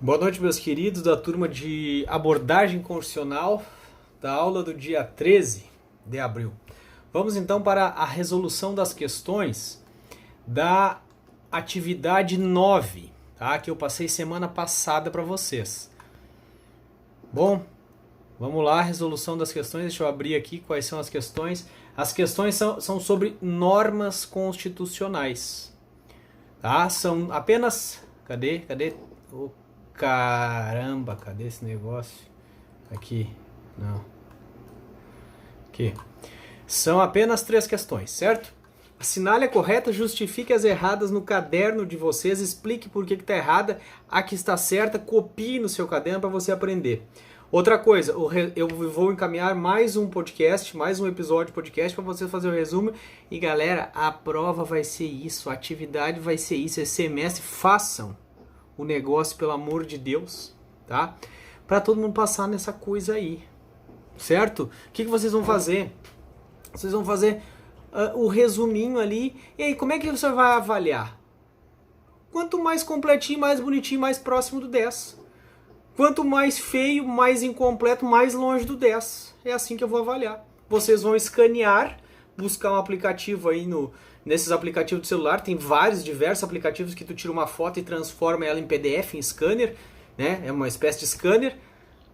Boa noite, meus queridos da turma de abordagem constitucional da aula do dia 13 de abril. Vamos então para a resolução das questões da atividade 9, tá? Que eu passei semana passada para vocês. Bom, vamos lá, resolução das questões. Deixa eu abrir aqui quais são as questões. As questões são sobre normas constitucionais, tá? São apenas... Cadê? Oh, caramba, cadê esse negócio? Aqui, não. Aqui. São apenas 3 questões, certo? Assinale a correta, justifique as erradas no caderno de vocês, explique por que está errada, a que está certa, copie no seu caderno para você aprender. Outra coisa, eu vou encaminhar mais um podcast, mais um episódio de podcast para vocês fazer o resumo. E galera, a prova vai ser isso, a atividade vai ser isso, esse semestre, façam o negócio, pelo amor de Deus, tá? Para todo mundo passar nessa coisa aí, certo? O que vocês vão fazer? Vocês vão fazer o resuminho ali. E aí, como é que você vai avaliar? Quanto mais completinho, mais bonitinho, mais próximo do 10. Quanto mais feio, mais incompleto, mais longe do 10. É assim que eu vou avaliar. Vocês vão escanear, buscar um aplicativo aí nesses aplicativos de celular. Tem diversos aplicativos que tu tira uma foto e transforma ela em PDF, em scanner, né? É uma espécie de scanner.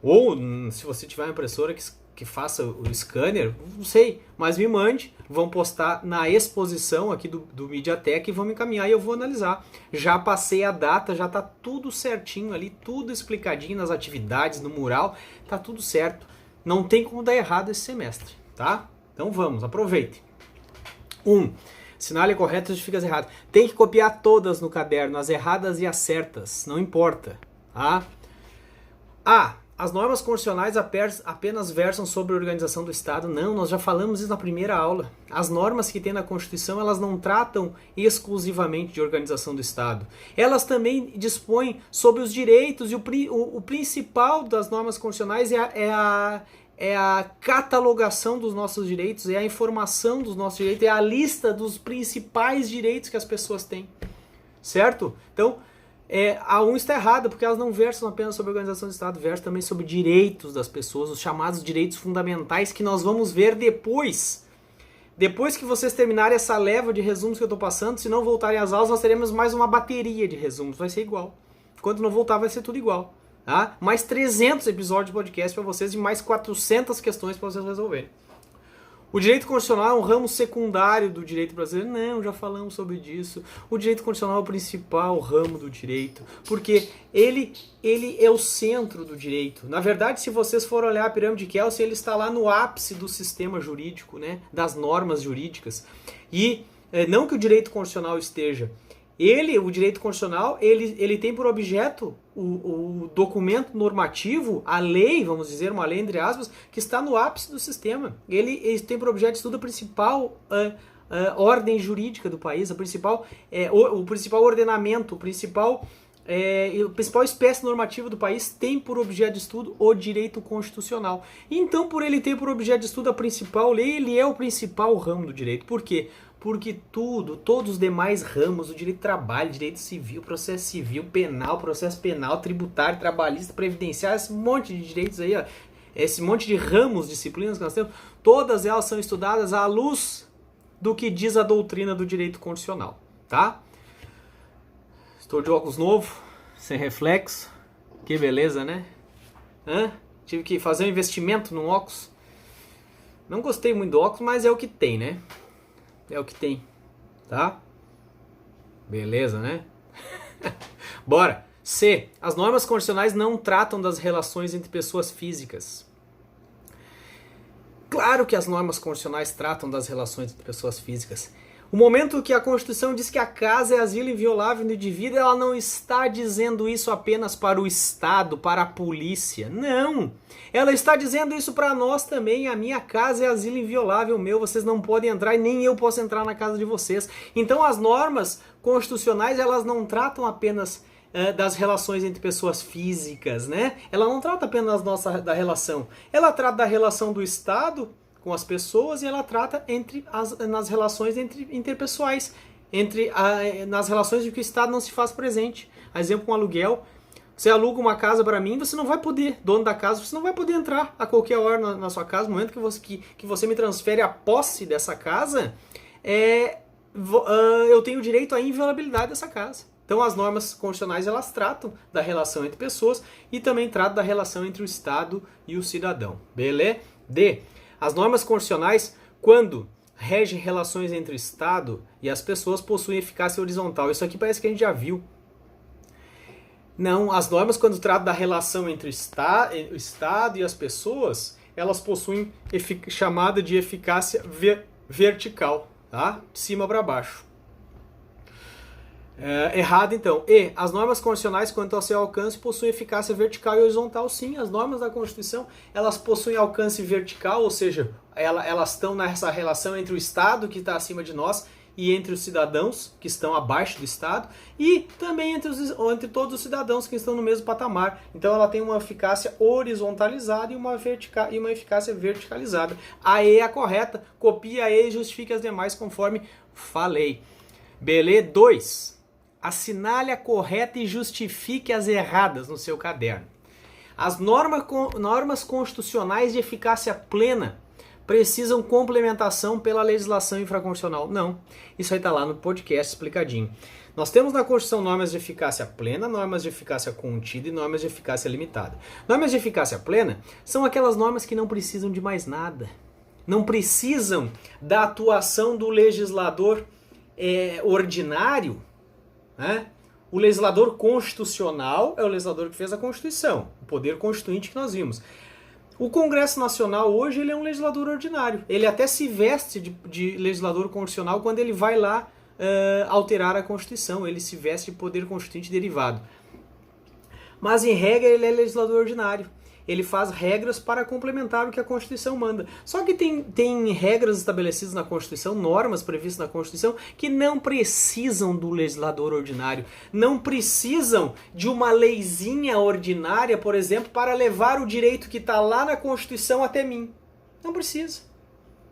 Ou, se você tiver uma impressora que faça o scanner, não sei, mas me mande, vão postar na exposição aqui do MediaTek e vão me encaminhar e eu vou analisar. Já passei a data, já tá tudo certinho ali, tudo explicadinho nas atividades, no mural, tá tudo certo. Não tem como dar errado esse semestre, tá? Então vamos, aproveite. 1. Assinale correto, justifique as erradas. Tem que copiar todas no caderno, as erradas e as certas, não importa, tá? As normas constitucionais apenas versam sobre a organização do Estado. Não, nós já falamos isso na primeira aula. As normas que tem na Constituição, elas não tratam exclusivamente de organização do Estado. Elas também dispõem sobre os direitos e o principal das normas constitucionais é a catalogação dos nossos direitos, é a informação dos nossos direitos, é a lista dos principais direitos que as pessoas têm. Certo? Então, a 1 está errada, porque elas não versam apenas sobre a organização do Estado, versam também sobre direitos das pessoas, os chamados direitos fundamentais, que nós vamos ver depois. Depois que vocês terminarem essa leva de resumos que eu estou passando, se não voltarem às aulas, nós teremos mais uma bateria de resumos, vai ser igual. Enquanto não voltar, vai ser tudo igual. Tá? Mais 300 episódios de podcast para vocês e mais 400 questões para vocês resolverem. O direito constitucional é um ramo secundário do direito brasileiro? Não, já falamos sobre isso. O direito constitucional é o principal ramo do direito, porque ele é o centro do direito. Na verdade, se vocês forem olhar a pirâmide de Kelsen, ele está lá no ápice do sistema jurídico, né, das normas jurídicas. E não que o direito constitucional esteja. O direito constitucional, ele tem por objeto o documento normativo, a lei, vamos dizer, uma lei entre aspas, que está no ápice do sistema. Ele tem por objeto de estudo a principal ordem jurídica do país, o principal ordenamento, a principal espécie normativa do país tem por objeto de estudo o direito constitucional. Então, por ele ter por objeto de estudo a principal lei, ele é o principal ramo do direito. Por quê? Porque todos os demais ramos, o direito do trabalho, direito civil, processo civil, penal, processo penal, tributário, trabalhista, previdenciário, esse monte de direitos aí, ó, esse monte de ramos, disciplinas que nós temos, todas elas são estudadas à luz do que diz a doutrina do direito constitucional, tá? Estou de óculos novo, sem reflexo, que beleza, né? Tive que fazer um investimento num óculos. Não gostei muito do óculos, mas é o que tem, né? É o que tem, tá? Beleza, né? Bora! C. As normas constitucionais não tratam das relações entre pessoas físicas. Claro que as normas constitucionais tratam das relações entre pessoas físicas. O momento que a Constituição diz que a casa é asilo inviolável do indivíduo, ela não está dizendo isso apenas para o Estado, para a polícia. Não! Ela está dizendo isso para nós também. A minha casa é asilo inviolável meu, vocês não podem entrar e nem eu posso entrar na casa de vocês. Então as normas constitucionais, elas não tratam apenas das relações entre pessoas físicas, né? Ela não trata apenas da relação. Ela trata da relação do Estado com as pessoas e ela trata nas relações interpessoais, nas relações de que o Estado não se faz presente. Exemplo, um aluguel. Você aluga uma casa para mim, você não vai poder, dono da casa, você não vai poder entrar a qualquer hora na sua casa. No momento que você me transfere a posse dessa casa, eu tenho direito à inviolabilidade dessa casa. Então as normas constitucionais, elas tratam da relação entre pessoas e também tratam da relação entre o Estado e o cidadão. Beleza? D. As normas constitucionais, quando regem relações entre o Estado e as pessoas, possuem eficácia horizontal. Isso aqui parece que a gente já viu. Não, as normas, quando tratam da relação entre o Estado e as pessoas, elas possuem chamada de eficácia vertical, tá? De cima para baixo. Errado, então. E. As normas constitucionais, quanto ao seu alcance, possuem eficácia vertical e horizontal. Sim, as normas da Constituição, elas possuem alcance vertical, ou seja, elas estão nessa relação entre o Estado, que está acima de nós, e entre os cidadãos, que estão abaixo do Estado, e também entre todos os cidadãos que estão no mesmo patamar. Então ela tem uma eficácia horizontalizada e uma eficácia verticalizada. A E é a correta. Copie a E e justifique as demais conforme falei. Beleza? 2. Assinale a correta e justifique as erradas no seu caderno. As normas constitucionais de eficácia plena precisam complementação pela legislação infraconstitucional. Não, isso aí está lá no podcast explicadinho. Nós temos na Constituição normas de eficácia plena, normas de eficácia contida e normas de eficácia limitada. Normas de eficácia plena são aquelas normas que não precisam de mais nada. Não precisam da atuação do legislador ordinário, né? O legislador constitucional é o legislador que fez a Constituição, o poder constituinte que nós vimos. O Congresso Nacional hoje ele é um legislador ordinário. Ele até se veste de legislador constitucional quando ele vai lá alterar a Constituição. Ele se veste de poder constituinte derivado. Mas em regra ele é legislador ordinário. Ele faz regras para complementar o que a Constituição manda. Só que tem regras estabelecidas na Constituição, normas previstas na Constituição, que não precisam do legislador ordinário. Não precisam de uma leizinha ordinária, por exemplo, para levar o direito que está lá na Constituição até mim. Não precisa.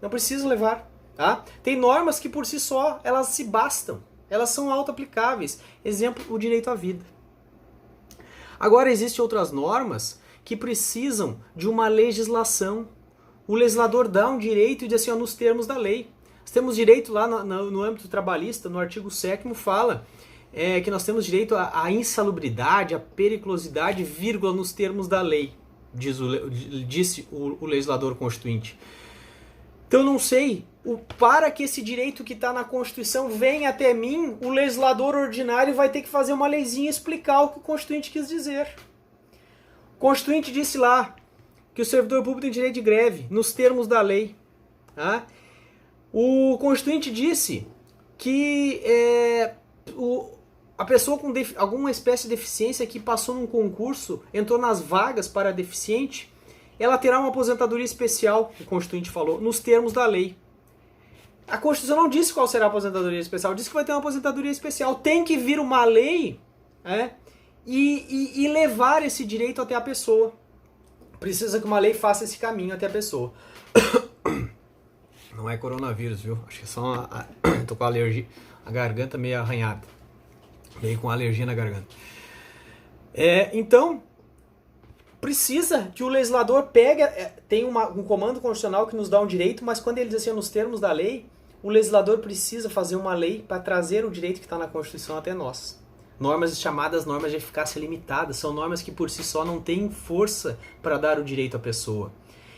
Não precisa levar. Tá? Tem normas que por si só, elas se bastam. Elas são auto-aplicáveis. Exemplo, o direito à vida. Agora, existem outras normas que precisam de uma legislação. O legislador dá um direito e diz assim, nos termos da lei. Nós temos direito lá no âmbito trabalhista, no artigo 7º, fala que nós temos direito à insalubridade, à periculosidade, vírgula, nos termos da lei, disse o legislador constituinte. Então eu não sei, para que esse direito que está na Constituição venha até mim, o legislador ordinário vai ter que fazer uma leizinha e explicar o que o constituinte quis dizer. O Constituinte disse lá que o servidor público tem direito de greve, nos termos da lei. Tá? O Constituinte disse que a pessoa com alguma espécie de deficiência que passou num concurso, entrou nas vagas para deficiente, ela terá uma aposentadoria especial, o Constituinte falou, nos termos da lei. A Constituição não disse qual será a aposentadoria especial, disse que vai ter uma aposentadoria especial. Tem que vir uma lei, e levar esse direito até a pessoa. Precisa que uma lei faça esse caminho até a pessoa. Não é coronavírus, viu? Acho que é só tô com alergia, a garganta meio arranhada. Meio com alergia na garganta. Então, precisa que o legislador pegue... tem um comando constitucional que nos dá um direito, mas quando ele diz assim, nos termos da lei, o legislador precisa fazer uma lei para trazer o direito que está na Constituição até nós. Normas chamadas normas de eficácia limitada, são normas que por si só não têm força para dar o direito à pessoa.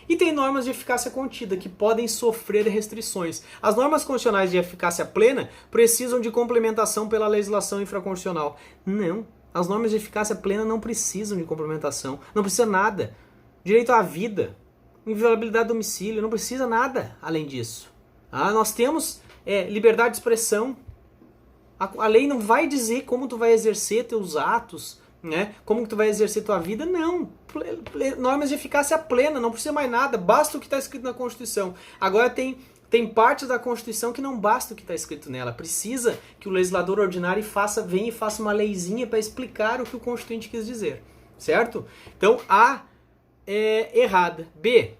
E tem normas de eficácia contida, que podem sofrer restrições. As normas constitucionais de eficácia plena precisam de complementação pela legislação infraconstitucional. Não, as normas de eficácia plena não precisam de complementação, não precisa nada. Direito à vida, inviolabilidade do domicílio, não precisa nada além disso. Nós temos liberdade de expressão. A lei não vai dizer como tu vai exercer teus atos, né? Como que tu vai exercer tua vida, não. Normas de eficácia plena, não precisa mais nada, basta o que está escrito na Constituição. Agora tem partes da Constituição que não basta o que está escrito nela, precisa que o legislador ordinário venha e faça uma leizinha para explicar o que o Constituinte quis dizer, certo? Então A é errada. B,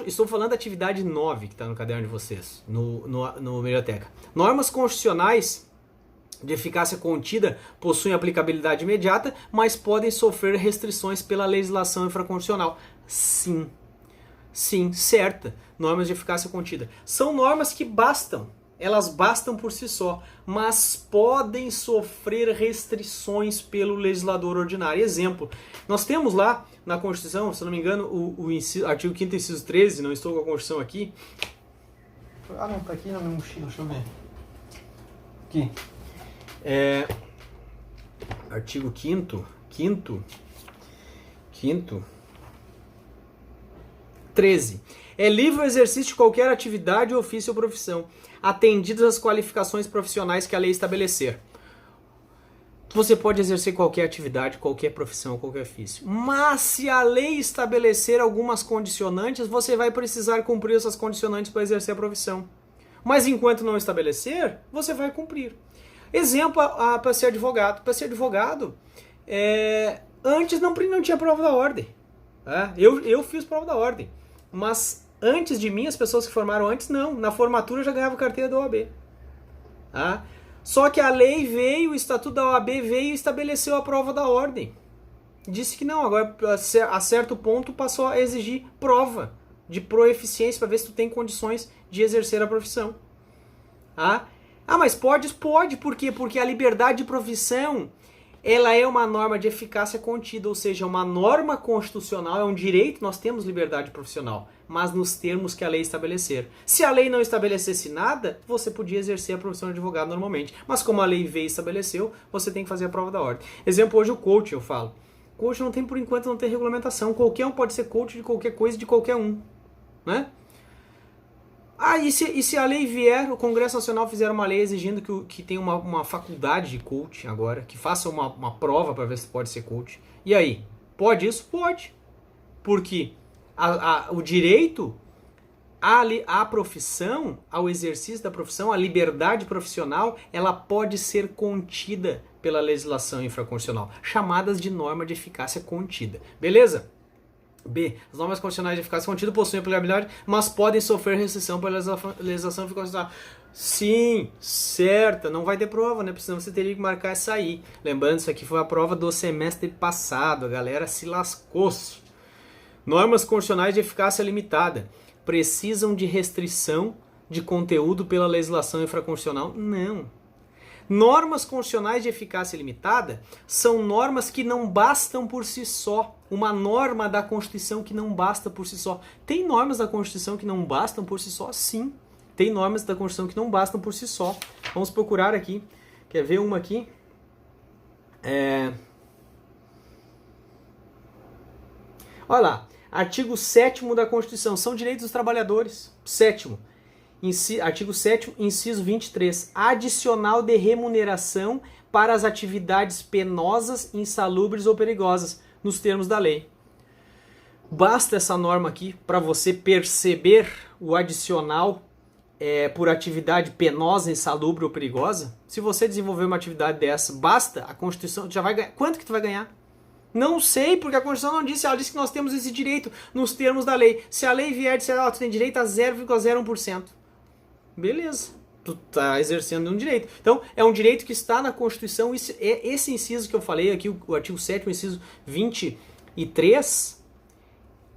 estou falando da atividade 9 que está no caderno de vocês, no biblioteca. Normas constitucionais de eficácia contida possuem aplicabilidade imediata, mas podem sofrer restrições pela legislação infraconstitucional. Sim. Sim, certa. Normas de eficácia contida. São normas que bastam. Elas bastam por si só, mas podem sofrer restrições pelo legislador ordinário. Exemplo, nós temos lá na Constituição, se não me engano, o artigo 5º, inciso 13, não estou com a Constituição aqui. Ah, não, tá aqui na minha mochila, deixa eu ver. Aqui. Artigo 5º, 13. É livre o exercício de qualquer atividade, ofício ou profissão, atendidas as qualificações profissionais que a lei estabelecer. Você pode exercer qualquer atividade, qualquer profissão, qualquer ofício. Mas se a lei estabelecer algumas condicionantes, você vai precisar cumprir essas condicionantes para exercer a profissão. Mas enquanto não estabelecer, você vai cumprir. Exemplo, para ser advogado. Para ser advogado, antes não tinha prova da ordem. Eu fiz prova da ordem. Mas antes de mim, as pessoas que formaram antes, não. Na formatura eu já ganhava carteira da OAB. Só que a lei veio, o Estatuto da OAB veio e estabeleceu a prova da ordem. Disse que não, agora a certo ponto passou a exigir prova de proeficiência para ver se tu tem condições de exercer a profissão. Mas pode? Pode. Por quê? Porque a liberdade de profissão, ela é uma norma de eficácia contida, ou seja, uma norma constitucional, é um direito, nós temos liberdade profissional, mas nos termos que a lei estabelecer. Se a lei não estabelecesse nada, você podia exercer a profissão de advogado normalmente, mas como a lei veio e estabeleceu, você tem que fazer a prova da ordem. Exemplo, hoje o coach, eu falo. Coach não tem, por enquanto, não tem regulamentação, qualquer um pode ser coach de qualquer coisa, de qualquer um, né? E se a lei vier, o Congresso Nacional fizer uma lei exigindo que tenha uma faculdade de coach agora, que faça uma prova para ver se pode ser coach. E aí? Pode isso? Pode. Porque o direito à profissão, ao exercício da profissão, a liberdade profissional, ela pode ser contida pela legislação infraconstitucional, chamadas de norma de eficácia contida. Beleza? B. As normas constitucionais de eficácia contida possuem aplicabilidade, mas podem sofrer restrição pela legislação infraconstitucional. Sim, certa, não vai ter prova, né? Senão você teria que marcar essa aí. Lembrando, isso aqui foi a prova do semestre passado, a galera se lascou-se. Normas constitucionais de eficácia limitada precisam de restrição de conteúdo pela legislação infraconstitucional? Não. Normas constitucionais de eficácia limitada são normas que não bastam por si só. Uma norma da Constituição que não basta por si só. Tem normas da Constituição que não bastam por si só? Sim. Tem normas da Constituição que não bastam por si só. Vamos procurar aqui. Quer ver uma aqui? Olha lá. Artigo 7º da Constituição. São direitos dos trabalhadores. 7º. Artigo 7º, inciso 23. Adicional de remuneração para as atividades penosas, insalubres ou perigosas, nos termos da lei. Basta essa norma aqui para você perceber o adicional por atividade penosa, insalubre ou perigosa. Se você desenvolver uma atividade dessa, basta, a Constituição já vai ganhar. Quanto que tu vai ganhar? Não sei, porque a Constituição não disse. Ela disse que nós temos esse direito nos termos da lei. Se a lei vier dizer, tu tem direito a 0,01%. Beleza, tu tá exercendo um direito. Então, é um direito que está na Constituição. Esse inciso que eu falei aqui, o artigo 7º, inciso 23,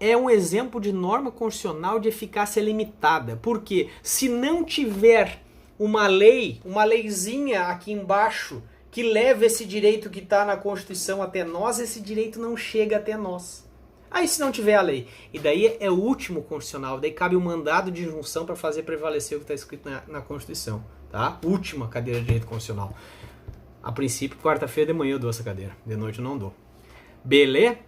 é um exemplo de norma constitucional de eficácia limitada. Porque se não tiver uma lei, uma leizinha aqui embaixo, que leva esse direito que está na Constituição até nós, esse direito não chega até nós. Aí se não tiver a lei, e daí é o último constitucional, daí cabe o mandado de injunção para fazer prevalecer o que está escrito na Constituição, tá? Última cadeira de direito constitucional. A princípio, quarta-feira de manhã eu dou essa cadeira, de noite eu não dou. Beleza?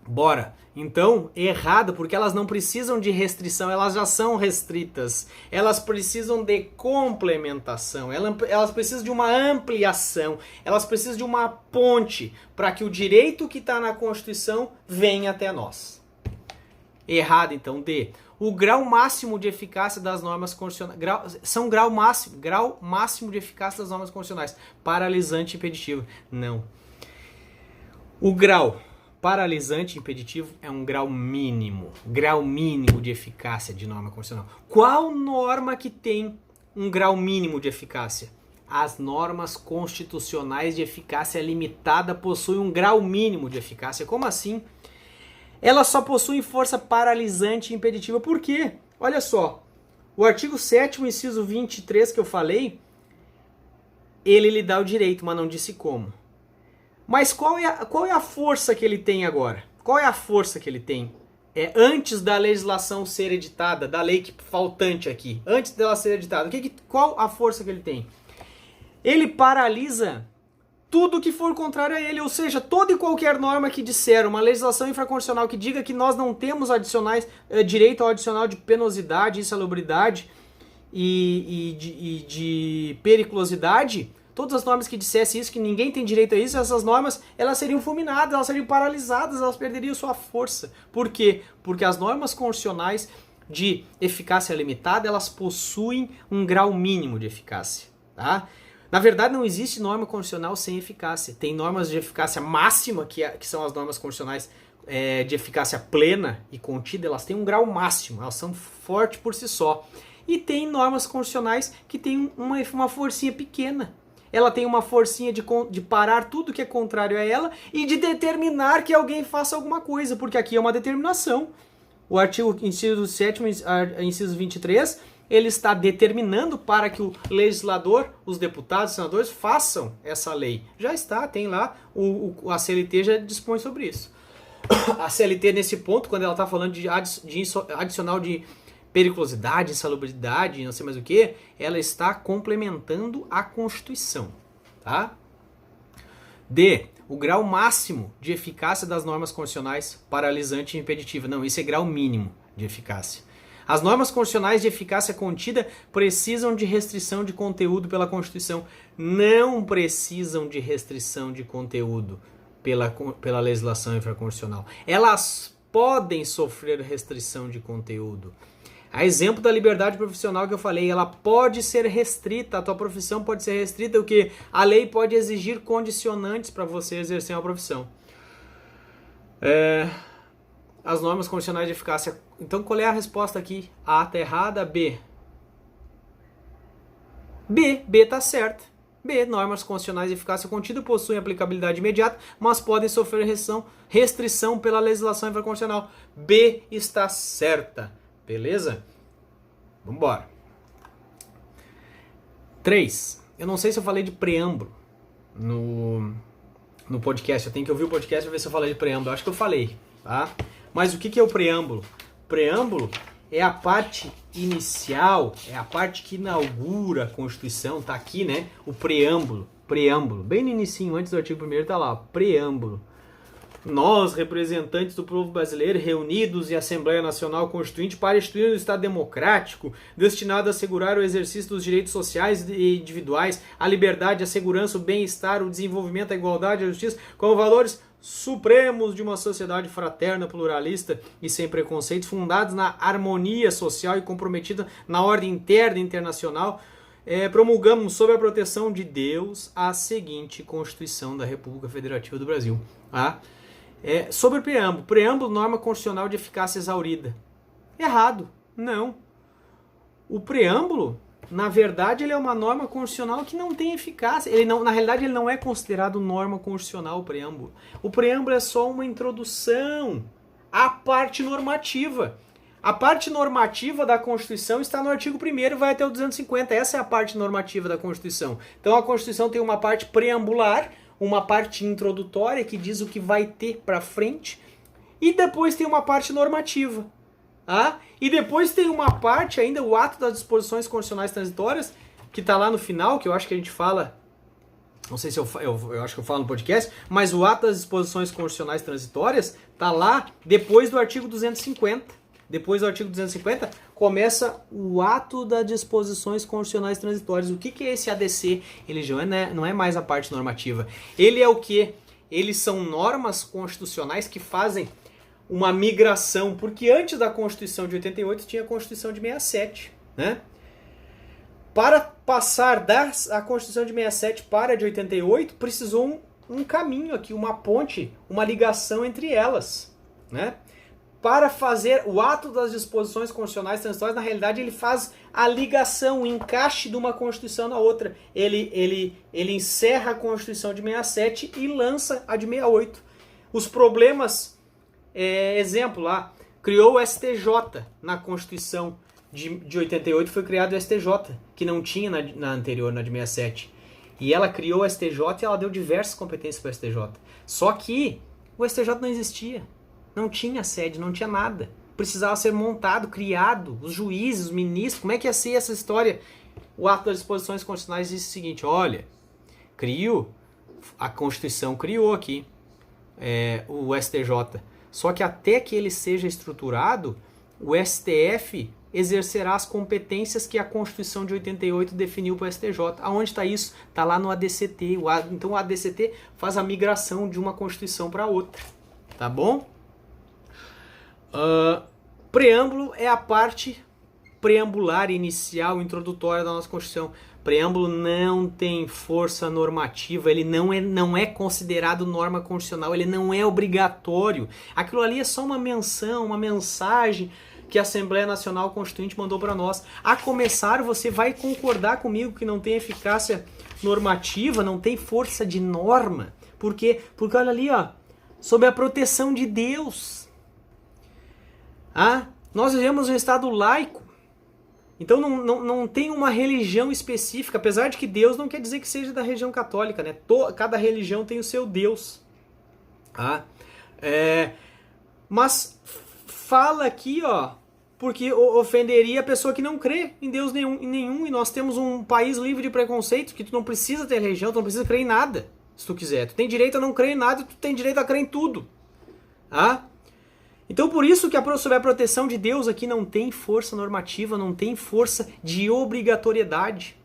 Bora. Então, errado, porque elas não precisam de restrição, elas já são restritas. Elas precisam de complementação, elas precisam de uma ampliação, elas precisam de uma ponte para que o direito que está na Constituição venha até nós. Errado, então, D. O grau máximo de eficácia das normas constitucionais. Grau máximo de eficácia das normas constitucionais. Paralisante e impeditivo. Não. O grau paralisante e impeditivo é um grau mínimo de eficácia de norma constitucional. Qual norma que tem um grau mínimo de eficácia? as normas constitucionais de eficácia limitada possuem um grau mínimo de eficácia. Como assim? Elas só possuem força paralisante e impeditiva. Por quê? Olha só, o artigo 7º, inciso 23 que eu falei, ele lhe dá o direito, mas não disse como. Mas qual é a força que ele tem agora? Qual é a força que ele tem? Antes da legislação ser editada, da lei faltante aqui, antes dela ser editada, qual a força que ele tem? Ele paralisa tudo que for contrário a ele, ou seja, toda e qualquer norma que disser, uma legislação infraconstitucional que diga que nós não temos direito ao adicional de penosidade, insalubridade e de periculosidade, todas as normas que dissessem isso, que ninguém tem direito a isso, essas normas, elas seriam fulminadas, elas seriam paralisadas, elas perderiam sua força. Por quê? Porque as normas constitucionais de eficácia limitada, elas possuem um grau mínimo de eficácia, tá? Na verdade, não existe norma constitucional sem eficácia. Tem normas de eficácia máxima, que são as normas constitucionais de eficácia plena e contida, elas têm um grau máximo, elas são fortes por si só. E tem normas constitucionais que têm uma forcinha pequena. Ela tem uma forcinha de parar tudo que é contrário a ela e de determinar que alguém faça alguma coisa, porque aqui é uma determinação. O artigo inciso 7º, inciso 23, ele está determinando para que o legislador, os deputados, os senadores, façam essa lei. Já está, tem lá, a CLT já dispõe sobre isso. A CLT, nesse ponto, quando ela está falando de adicional de periculosidade, insalubridade, não sei mais o que, ela está complementando a Constituição, tá? D. O grau máximo de eficácia das normas constitucionais paralisante e impeditiva. Não, isso é grau mínimo de eficácia. As normas constitucionais de eficácia contida precisam de restrição de conteúdo pela Constituição. Não precisam de restrição de conteúdo pela legislação infraconstitucional. Elas podem sofrer restrição de conteúdo. A exemplo da liberdade profissional que eu falei, ela pode ser restrita, a tua profissão pode ser restrita, o que a lei pode exigir condicionantes para você exercer uma profissão. As normas constitucionais de eficácia. Então, qual é a resposta aqui? A está errada, B. B está certa. B, normas constitucionais de eficácia contida possuem aplicabilidade imediata, mas podem sofrer restrição pela legislação infraconstitucional. B está certa. Beleza? Vamos embora. 3. Eu não sei se eu falei de preâmbulo no podcast. Eu tenho que ouvir o podcast para ver se eu falei de preâmbulo. Eu acho que eu falei, tá? Mas o que é o preâmbulo? Preâmbulo é a parte inicial, é a parte que inaugura a Constituição. Tá aqui, né? O preâmbulo. Preâmbulo. Bem no inicinho, antes do artigo 1º, tá lá. Preâmbulo. Nós, representantes do povo brasileiro, reunidos em Assembleia Nacional Constituinte para instituir um Estado democrático, destinado a assegurar o exercício dos direitos sociais e individuais, a liberdade, a segurança, o bem-estar, o desenvolvimento, a igualdade, a justiça, como valores supremos de uma sociedade fraterna, pluralista e sem preconceitos, fundados na harmonia social e comprometida na ordem interna e internacional, promulgamos, sob a proteção de Deus, a seguinte Constituição da República Federativa do Brasil. Tá? Sobre o preâmbulo. Preâmbulo, norma constitucional de eficácia exaurida. Errado. Não. O preâmbulo, na verdade, ele é uma norma constitucional que não tem eficácia. Na realidade, ele não é considerado norma constitucional, o preâmbulo. O preâmbulo é só uma introdução à parte normativa. A parte normativa da Constituição está no artigo 1º, vai até o 250. Essa é a parte normativa da Constituição. Então, a Constituição tem uma parte preambular, uma parte introdutória que diz o que vai ter para frente, e depois tem uma parte normativa. Tá? E depois tem uma parte ainda, o ato das disposições constitucionais transitórias, que está lá no final, que eu acho que a gente fala, não sei se eu acho que eu falo no podcast, mas o ato das disposições constitucionais transitórias está lá depois do artigo 250. Depois do artigo 250, começa o ato das disposições constitucionais transitórias. O que é esse ADC? Ele já não é mais a parte normativa. Ele é o quê? Eles são normas constitucionais que fazem uma migração, porque antes da Constituição de 88 tinha a Constituição de 67, né? Para passar a Constituição de 67 para a de 88, precisou um caminho aqui, uma ponte, uma ligação entre elas, né? para fazer o ato das disposições constitucionais transitórias, na realidade ele faz a ligação, o encaixe de uma Constituição na outra. Ele encerra a Constituição de 67 e lança a de 68. Os problemas, exemplo lá, criou o STJ na Constituição de 88, foi criado o STJ, que não tinha na anterior, na de 67. E ela criou o STJ e ela deu diversas competências para o STJ. Só que o STJ não existia. Não tinha sede, não tinha nada. Precisava ser montado, criado, os juízes, os ministros, como é que ia ser essa história? O ato das disposições constitucionais diz o seguinte, olha, a Constituição criou aqui o STJ, só que até que ele seja estruturado, o STF exercerá as competências que a Constituição de 88 definiu para o STJ. Aonde está isso? Está lá no ADCT. Então o ADCT faz a migração de uma Constituição para outra. Tá bom? Preâmbulo é a parte preambular, inicial, introdutória da nossa Constituição. Preâmbulo não tem força normativa, ele não é considerado norma constitucional, ele não é obrigatório. Aquilo ali é só uma menção, uma mensagem que a Assembleia Nacional Constituinte mandou para nós. A começar, você vai concordar comigo que não tem eficácia normativa, não tem força de norma. Por quê? Porque olha ali, ó, sob a proteção de Deus. Nós vivemos um Estado laico. Então não tem uma religião específica, apesar de que Deus não quer dizer que seja da religião católica, né? Cada religião tem o seu Deus. Mas fala aqui, ó, porque ofenderia a pessoa que não crê em Deus nenhum, e nós temos um país livre de preconceito, que tu não precisa ter religião, tu não precisa crer em nada, se tu quiser. Tu tem direito a não crer em nada, tu tem direito a crer em tudo. Então por isso que sob a proteção de Deus aqui não tem força normativa, não tem força de obrigatoriedade.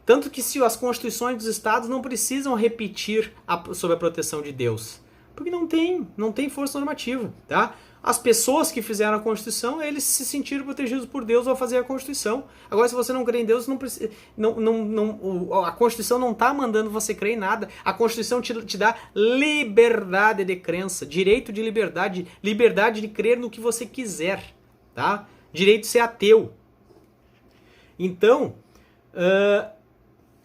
Tanto que se as constituições dos estados não precisam repetir sob a proteção de Deus. Porque não tem força normativa, tá? As pessoas que fizeram a Constituição, eles se sentiram protegidos por Deus ao fazer a Constituição. Agora, se você não crê em Deus, a Constituição não está mandando você crer em nada. A Constituição te dá liberdade de crença, direito de liberdade, liberdade de crer no que você quiser, tá? Direito de ser ateu. Então,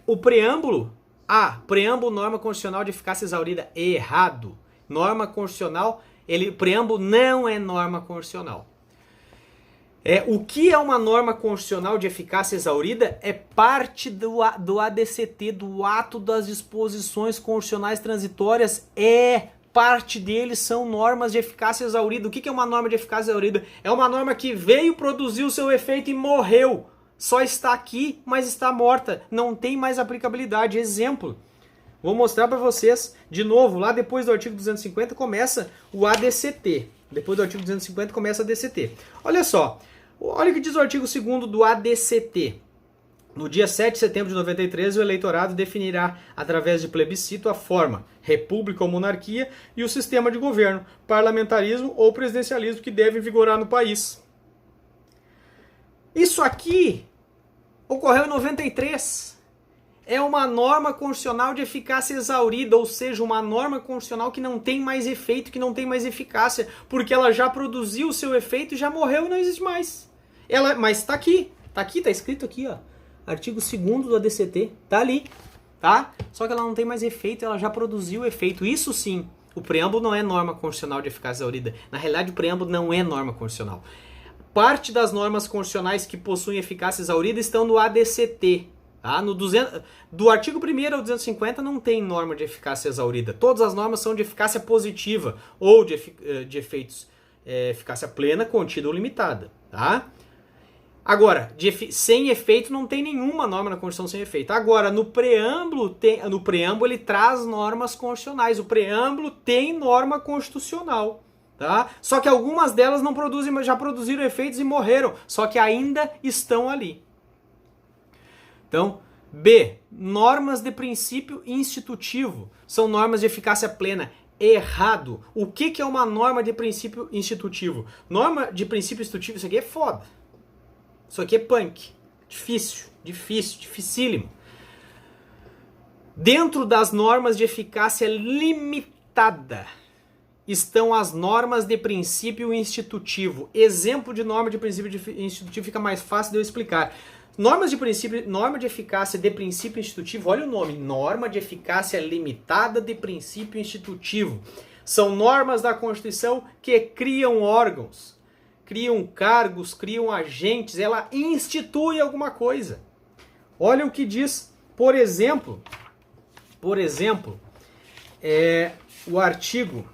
o preâmbulo, preâmbulo, norma constitucional de eficácia exaurida, errado. Norma constitucional, preâmbulo não é norma constitucional. O que é uma norma constitucional de eficácia exaurida é parte do ADCT, do ato das disposições constitucionais transitórias, parte deles são normas de eficácia exaurida. O que é uma norma de eficácia exaurida? É uma norma que veio produzir o seu efeito e morreu. Só está aqui, mas está morta. Não tem mais aplicabilidade. Exemplo. Vou mostrar para vocês, de novo, lá depois do artigo 250 começa o ADCT. Depois do artigo 250 começa o ADCT. Olha só, olha o que diz o artigo 2º do ADCT. No dia 7 de setembro de 93, o eleitorado definirá, através de plebiscito, a forma, república ou monarquia, e o sistema de governo, parlamentarismo ou presidencialismo que deve vigorar no país. Isso aqui ocorreu em 93. É uma norma constitucional de eficácia exaurida, ou seja, uma norma constitucional que não tem mais efeito, que não tem mais eficácia, porque ela já produziu o seu efeito e já morreu e não existe mais. Mas está aqui, tá escrito aqui, ó, artigo 2º do ADCT, tá ali, tá? Só que ela não tem mais efeito, ela já produziu o efeito. Isso sim, o preâmbulo não é norma constitucional de eficácia exaurida. Na realidade, o preâmbulo não é norma constitucional. Parte das normas constitucionais que possuem eficácia exaurida estão no ADCT. Do artigo 1º ao 250 não tem norma de eficácia exaurida. Todas as normas são de eficácia positiva ou de efeitos eficácia plena, contida ou limitada. Tá? Agora, sem efeito não tem nenhuma norma na Constituição sem efeito. Agora, no preâmbulo ele traz normas constitucionais. O preâmbulo tem norma constitucional. Tá? Só que algumas delas não produzem, mas já produziram efeitos e morreram. Só que ainda estão ali. Então, B. Normas de princípio institutivo. São normas de eficácia plena. Errado. O que é uma norma de princípio institutivo? Norma de princípio institutivo, isso aqui é foda. Isso aqui é punk. Dificílimo. Dentro das normas de eficácia limitada. estão as normas de princípio institutivo. Exemplo de norma de princípio institutivo fica mais fácil de eu explicar. Normas de princípio, norma de eficácia de princípio institutivo, olha o nome, norma de eficácia limitada de princípio institutivo. São normas da Constituição que criam órgãos, criam cargos, criam agentes, ela institui alguma coisa. Olha o que diz, por exemplo, o artigo,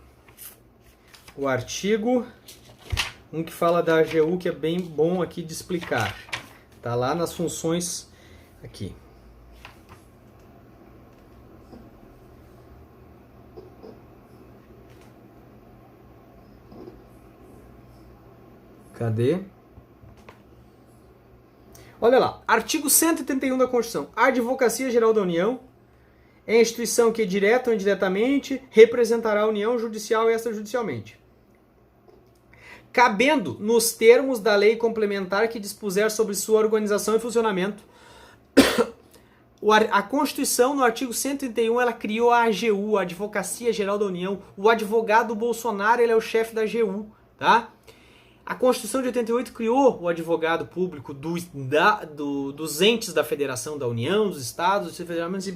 um que fala da AGU, que é bem bom aqui de explicar. Tá lá nas funções aqui. Cadê? Olha lá, artigo 131 da Constituição. A Advocacia Geral da União é a instituição que, direta ou indiretamente, representará a União judicial e extrajudicialmente, cabendo nos termos da lei complementar que dispuser sobre sua organização e funcionamento. A Constituição, no artigo 131, ela criou a AGU, a Advocacia Geral da União. O advogado Bolsonaro, ele é o chefe da AGU, tá? A Constituição de 88 criou o advogado público dos entes da Federação, da União, dos Estados, dos Federamentos.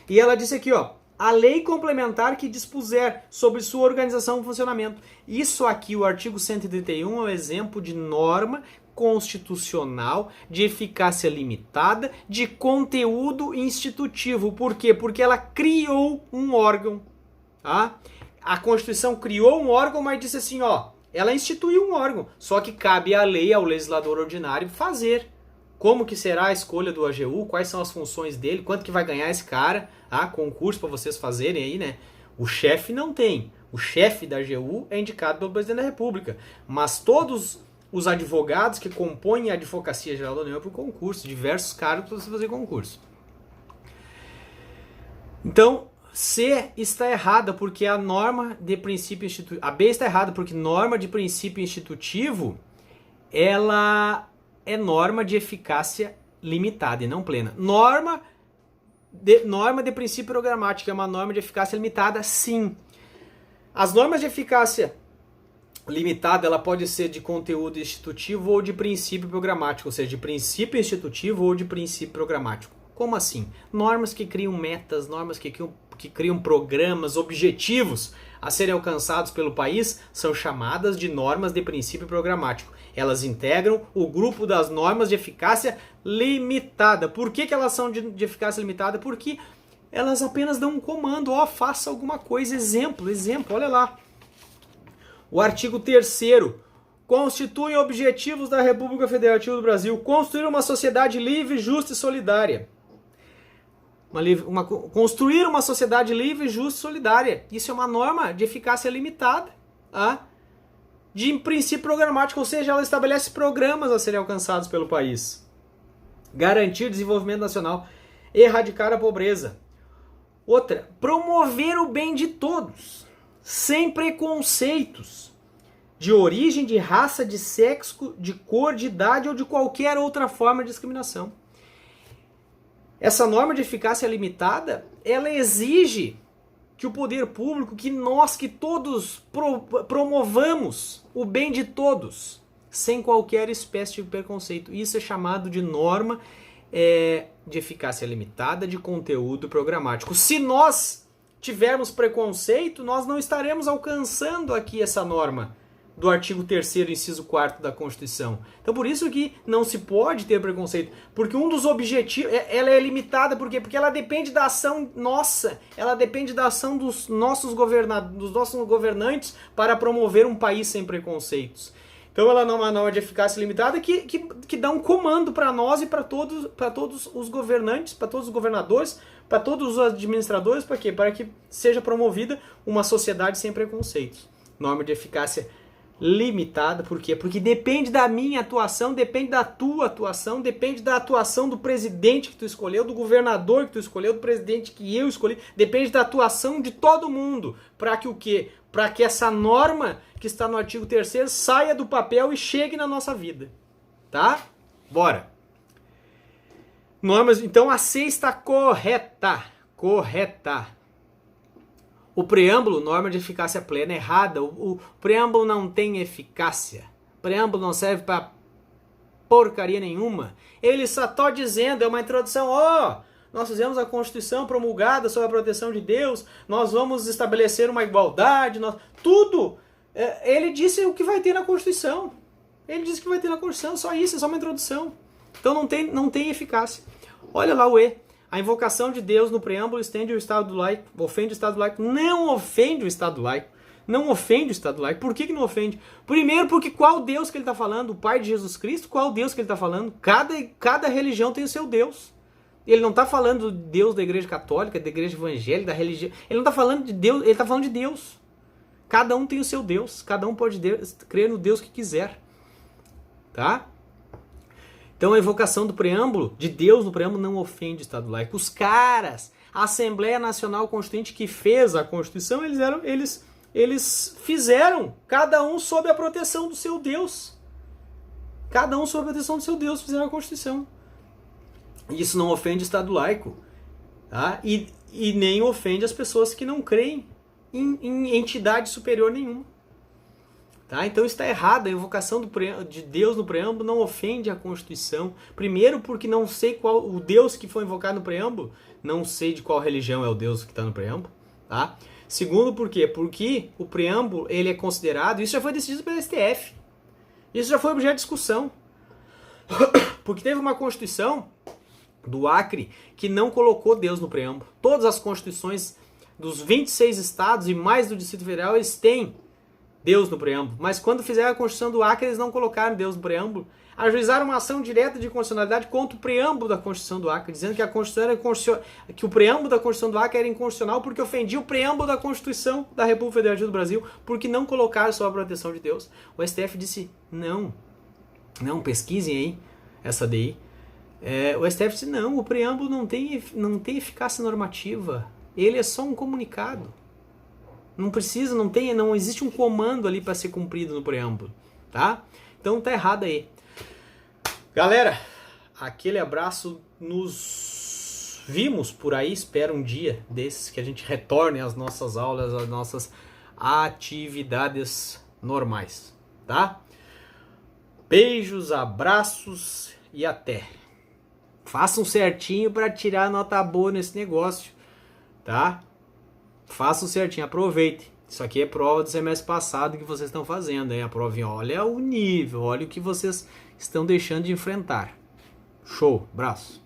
E ela disse aqui, ó, a lei complementar que dispuser sobre sua organização e funcionamento. Isso aqui, o artigo 131, é um exemplo de norma constitucional, de eficácia limitada, de conteúdo institutivo. Por quê? Porque ela criou um órgão. Tá? A Constituição criou um órgão, mas disse assim, ó, ela instituiu um órgão. Só que cabe à lei, ao legislador ordinário, fazer. Como que será a escolha do AGU, quais são as funções dele, quanto que vai ganhar esse cara, concurso para vocês fazerem aí, né? O chefe não tem. O chefe da AGU é indicado pelo presidente da República. Mas todos os advogados que compõem a Advocacia Geral da União é por concurso, diversos cargos para você fazer concurso. Então, C está errada porque a norma de princípio institutivo... A B está errada porque norma de princípio institutivo, ela é norma de eficácia limitada e não plena. Norma de princípio programático é uma norma de eficácia limitada, sim. As normas de eficácia limitada, ela pode ser de conteúdo institutivo ou de princípio programático, ou seja, de princípio institutivo ou de princípio programático. Como assim? Normas que criam metas, normas que criam programas, objetivos a serem alcançados pelo país, são chamadas de normas de princípio programático. Elas integram o grupo das normas de eficácia limitada. Por que elas são de eficácia limitada? Porque elas apenas dão um comando, ó, faça alguma coisa, exemplo, olha lá. O artigo 3º, constituem objetivos da República Federativa do Brasil, construir uma sociedade livre, justa e solidária. Construir uma sociedade livre, justa e solidária. Isso é uma norma de eficácia limitada, tá? De princípio programático, ou seja, ela estabelece programas a serem alcançados pelo país. Garantir desenvolvimento nacional, erradicar a pobreza. Outra, promover o bem de todos, sem preconceitos, de origem, de raça, de sexo, de cor, de idade ou de qualquer outra forma de discriminação. Essa norma de eficácia limitada, ela exige que o poder público, que todos promovamos o bem de todos, sem qualquer espécie de preconceito. Isso é chamado de norma de eficácia limitada de conteúdo programático. Se nós tivermos preconceito, nós não estaremos alcançando aqui essa norma do artigo 3º, inciso 4º da Constituição. Então, por isso que não se pode ter preconceito, porque um dos objetivos, ela é limitada, por quê? Porque ela depende da ação nossa, ela depende da ação dos nossos governantes para promover um país sem preconceitos. Então, ela não é uma norma de eficácia limitada que dá um comando para nós e para todos os governantes, para todos os governadores, para todos os administradores, para quê? Para que seja promovida uma sociedade sem preconceitos. Norma de eficácia limitada, por quê? Porque depende da minha atuação, depende da tua atuação, depende da atuação do presidente que tu escolheu, do governador que tu escolheu, do presidente que eu escolhi, depende da atuação de todo mundo, para que o quê? Para que essa norma que está no artigo 3º saia do papel e chegue na nossa vida, tá? Bora! Normas, então a C está correta. O preâmbulo, norma de eficácia plena, errada. O preâmbulo não tem eficácia. O preâmbulo não serve para porcaria nenhuma. Ele só está dizendo, é uma introdução, nós fizemos a Constituição promulgada sob a proteção de Deus, nós vamos estabelecer uma igualdade, tudo. Ele disse o que vai ter na Constituição. Ele disse que vai ter na Constituição, só isso, é só uma introdução. Então não tem eficácia. Olha lá o E. A invocação de Deus no preâmbulo estende o Estado laico, ofende o Estado laico. Não ofende o Estado laico. Não ofende o Estado laico. Por que não ofende? Primeiro, porque qual Deus que ele está falando? O Pai de Jesus Cristo? Qual Deus que ele está falando? Cada religião tem o seu Deus. Ele não está falando do Deus da Igreja Católica, da Igreja Evangélica, da religião. Ele não está falando de Deus, ele está falando de Deus. Cada um tem o seu Deus. Cada um pode crer no Deus que quiser. Tá? Então a invocação do preâmbulo, de Deus no preâmbulo, não ofende o Estado laico. Os caras, a Assembleia Nacional Constituinte que fez a Constituição, eles fizeram, cada um sob a proteção do seu Deus. Cada um sob a proteção do seu Deus fizeram a Constituição. Isso não ofende o Estado laico. Tá? E nem ofende as pessoas que não creem em entidade superior nenhuma. Tá? Então está errado, a invocação de Deus no preâmbulo não ofende a Constituição. Primeiro porque não sei qual o Deus que foi invocado no preâmbulo, não sei de qual religião é o Deus que está no preâmbulo. Tá? Segundo por quê? Porque o preâmbulo ele é considerado, isso já foi decidido pelo STF. Isso já foi objeto de discussão. Porque teve uma Constituição do Acre que não colocou Deus no preâmbulo. Todas as constituições dos 26 estados e mais do Distrito Federal, eles têm Deus no preâmbulo. Mas quando fizeram a Constituição do Acre, eles não colocaram Deus no preâmbulo. Ajuizaram uma ação direta de constitucionalidade contra o preâmbulo da Constituição do Acre, dizendo que a Constituição que o preâmbulo da Constituição do Acre era inconstitucional porque ofendia o preâmbulo da Constituição da República Federativa do Brasil, porque não colocaram sob a proteção de Deus. O STF disse, não, pesquisem aí esse DI. O STF disse, não, o preâmbulo não tem eficácia normativa, ele é só um comunicado. Não precisa, não existe um comando ali para ser cumprido no preâmbulo, tá? Então tá errado aí. Galera, aquele abraço, nos vimos por aí, espero um dia desses que a gente retorne às nossas aulas, às nossas atividades normais, tá? Beijos, abraços e até. Façam certinho para tirar nota boa nesse negócio, tá? Façam certinho, aproveitem. Isso aqui é prova do semestre passado que vocês estão fazendo, hein? A provinha, olha o nível, olha o que vocês estão deixando de enfrentar. Show, abraço.